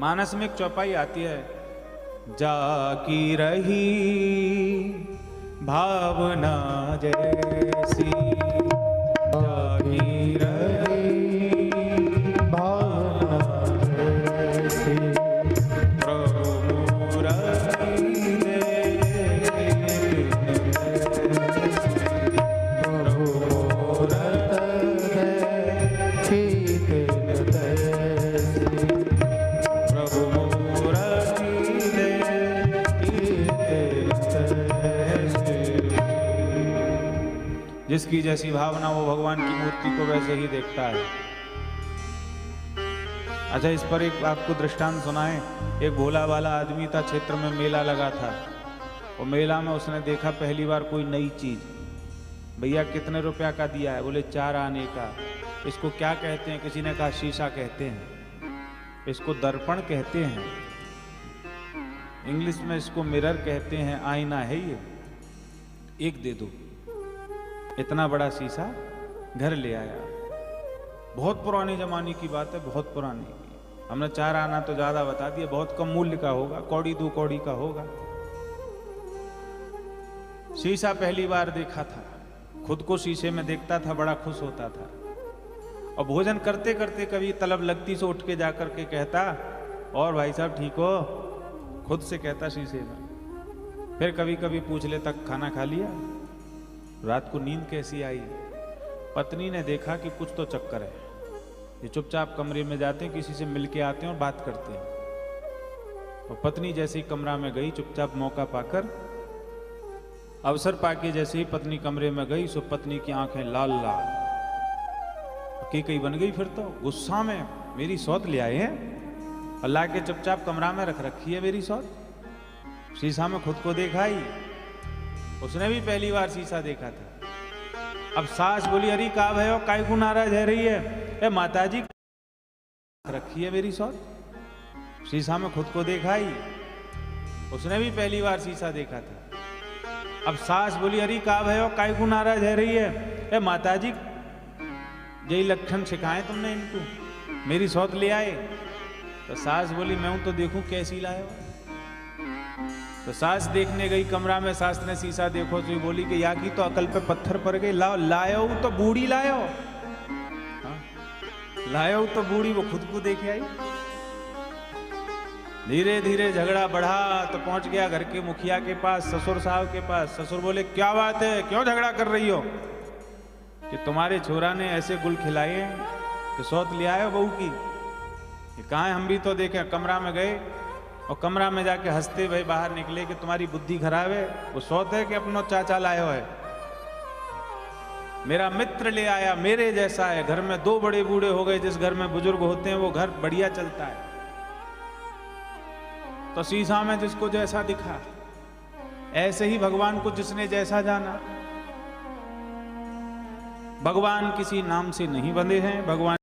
मानस में एक चौपाई आती है, जाकी रही भावना जैसी, जाकी रही भावना जैसी, प्रभु मुरारी दे, प्रभु मुरारी दे, प्रभु मुरारी दे। जिसकी जैसी भावना वो भगवान की मूर्ति को वैसे ही देखता है। अच्छा, इस पर एक आपको दृष्टांत सुनाएं। एक भोला वाला आदमी था, क्षेत्र में मेला लगा था। वो मेला में उसने देखा पहली बार कोई नई चीज। भैया कितने रुपया का दिया है? बोले 4 आने का। इसको क्या कहते हैं? किसी ने कहा शीशा कहते हैं, इसको दर्पण कहते हैं, इंग्लिश में इसको मिरर कहते हैं, आईना है ये, एक दे दो। इतना बड़ा शीशा घर ले आया। बहुत पुराने जमाने की बात है, बहुत पुरानी। हमने 4 आना तो ज्यादा बता दिया, बहुत कम मूल्य का होगा, कौड़ी 2 कौड़ी का होगा। शीशा पहली बार देखा था, खुद को शीशे में देखता था, बड़ा खुश होता था। और भोजन करते करते कभी तलब लगती से उठ के जाकर के कहता, और भाई साहब ठीक हो? खुद से कहता शीशे में। फिर कभी कभी पूछ लेता, खाना खा लिया? रात को नींद कैसी आई? पत्नी ने देखा कि कुछ तो चक्कर है। ये चुपचाप कमरे में जाते हैं, किसी से मिलके आते हैं और बात करते हैं। और पत्नी जैसे ही कमरा में गई, चुपचाप मौका पाकर, अवसर पाके जैसे ही पत्नी कमरे में गई, सो पत्नी की आंखें लाल लाल कई बन गई। फिर तो गुस्सा में, मेरी सौत ले आए हैं और ला के चुपचाप कमरा में रख रखी है मेरी सौत। शीशा में खुद को देखा ही, उसने भी पहली बार शीशा देखा था। अब सास बोली, अरे का भयो, काय को नाराज है रही है? ए माताजी रखी है मेरी सौत। शीशा में खुद को देखा ही, उसने भी पहली बार शीशा देखा था। अब सास बोली, अरे का भयो, काय को नाराज है रही है? ए माताजी यही लक्षण सिखाए तुमने इनको, मेरी सौत ले आए। तो सास बोली, मैं हूं तो देखूं कैसी लाए। तो सास देखने गई कमरा में, सास ने शीशा देखो तो बोली कि या की तो अकल पे पत्थर पड़ गए, लाओ लायो तो बूढ़ी लायो। हाँ? लायो तो बूढ़ी, वो खुद को देखे आई। धीरे धीरे झगड़ा बढ़ा तो पहुंच गया घर के मुखिया के पास, ससुर साहब के पास। ससुर बोले, क्या बात है, क्यों झगड़ा कर रही हो? कि तुम्हारे छोरा ने ऐसे गुल खिलाए कि सौत ले आए बहू की। ये कहाँ है? हम भी तो देखे। कमरा में गए और कमरा में जाके हंसते हुए बाहर निकले कि तुम्हारी बुद्धि खराब है, वो सौत है कि अपनो चाचा लायो है? मेरा मित्र ले आया, मेरे जैसा है। घर में 2 बड़े बूढ़े हो गए, जिस घर में बुजुर्ग होते हैं वो घर बढ़िया चलता है। तो शीशा में जिसको जैसा दिखा, ऐसे ही भगवान को जिसने जैसा जाना। भगवान किसी नाम से नहीं बंधे हैं। भगवान